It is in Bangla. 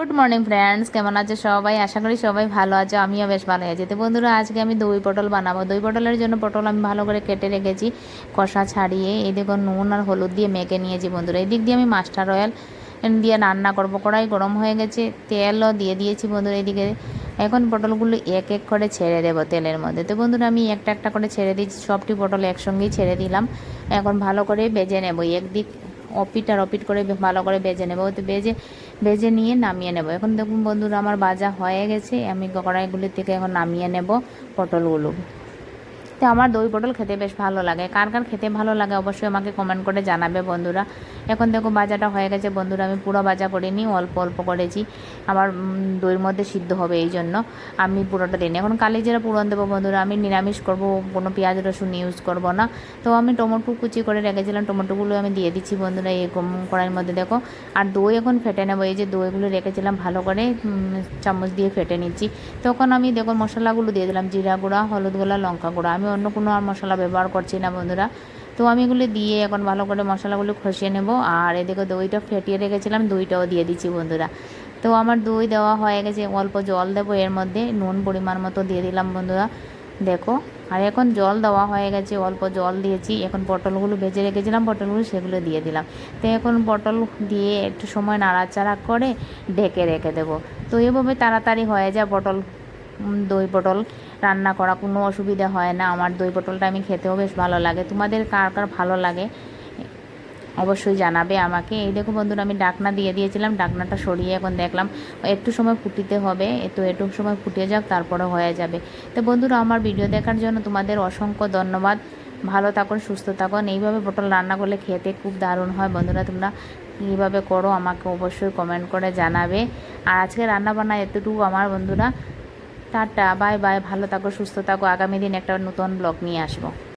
গুড মর্নিং ফ্রেন্ডস, কেমন আছে সবাই? আশা করি সবাই ভালো আছে, আমিও বেশ ভালো আছি। তো বন্ধুরা, আজকে আমি দই পটল বানাবো। দই পটলের জন্য পটল আমি ভালো করে কেটে রেখেছি, কষা ছাড়িয়ে। এই দেখো নুন আর হলুদ দিয়ে মেখে নিয়েছি বন্ধুরা। এই দিক দিয়ে আমি মাস্টার অয়েল দিয়ে রান্না করবো। কড়াই গরম হয়ে গেছে, তেলও দিয়ে দিয়েছি বন্ধুরা। এদিকে এখন পটলগুলো এক এক করে ছেড়ে দেবো তেলের মধ্যে। তো বন্ধুরা, আমি একটা একটা করে ছেড়ে দিচ্ছি, সবটি পটল একসঙ্গেই ছেড়ে দিলাম। এখন ভালো করে ভেজে নেব, একদিক অপিট আর অপিট করে ভালো করে ভেজে নেবো। তো ভেজে নিয়ে নামিয়ে নেব। এখন দেখুন বন্ধুরা, আমার ভাজা হয়ে গেছে। আমি কড়াইগুলি থেকে এখন নামিয়ে নেব পটলগুলো। তো আমার দই পটল খেতে বেশ ভালো লাগে। কার কার খেতে ভালো লাগে অবশ্যই আমাকে কমেন্ট করে জানাবে বন্ধুরা। এখন দেখো ভাজাটা হয়ে গেছে বন্ধুরা। আমি পুরো ভাজা করিনি, অল্প অল্প করেছি। আমার দইয়ের মধ্যে সিদ্ধ হবে, এই জন্য আমি পুরোটা দিইনি। এখন কালিজিরা পুরন দেবো বন্ধুরা। আমি নিরামিষ করব, কোনো পেঁয়াজ রসুন ইউজ করব না। তো আমি টমেটো কুচি করে রেখেছিলাম, টমেটোগুলো আমি দিয়ে দিচ্ছি বন্ধুরা এই কড়াইয়ের মধ্যে। দেখো, আর দই এখন ফেটে নেবো। এই যে দইগুলো রেখেছিলাম, ভালো করে চামচ দিয়ে ফেটে নিচ্ছি। তখন আমি দেখো মশলাগুলো দিয়ে দিলাম, জিরা গুঁড়া, হলুদ গুঁড়া, লঙ্কা গুঁড়া। আমি অন্য কোনো আর মশলা ব্যবহার করছি না বন্ধুরা। তো আমি এগুলো দিয়ে এখন ভালো করে মশলাগুলো কষিয়ে নেব। আর এদিকে দইটা ফেটিয়ে রেখেছিলাম, দইটাও দিয়ে দিচ্ছি বন্ধুরা। তো আমার দই দেওয়া হয়ে গেছে। অল্প জল দেবো এর মধ্যে, নুন পরিমাণ মতো দিয়ে দিলাম বন্ধুরা। দেখো, আর এখন জল দেওয়া হয়ে গেছে, অল্প জল দিয়েছি। এখন পটলগুলো ভেজে রেখেছিলাম, পটলগুলো সেগুলো দিয়ে দিলাম। তো এখন পটল দিয়ে একটু সময় নাড়াচাড়া করে ঢেকে রেখে দেবো। তো এভাবে তাড়াতাড়ি হয়ে যায় পটল, দই পটল রান্না করা, কোনো অসুবিধা হয় না। আমার দই পটলটা আমি খেতেও বেশ ভালো লাগে। তোমাদের কার কার ভালো লাগে অবশ্যই জানাবে আমাকে। এই দেখো বন্ধুরা, আমি ডাকনা দিয়ে দিয়েছিলাম, ডাকনাটা সরিয়ে এখন দেখলাম একটু সময় ফুটিতে হবে। তো একটু সময় ফুটিয়ে যাক, তারপরে হয়ে যাবে। তো বন্ধুরা, আমার ভিডিও দেখার জন্য তোমাদের অসংখ্য ধন্যবাদ। ভালো থাকুন, সুস্থ থাকুন। এইভাবে পটল রান্না করলে খেতে খুব দারুণ হয় বন্ধুরা। তোমরা কীভাবে করো আমাকে অবশ্যই কমেন্ট করে জানাবে। আর আজকে রান্নাবান্না এতটুকু আমার বন্ধুরা। টাটা, বাই বাই, ভালো থাকো, সুস্থ থাকো। আগামী দিন একটা নতুন ব্লগ নিয়ে আসবো।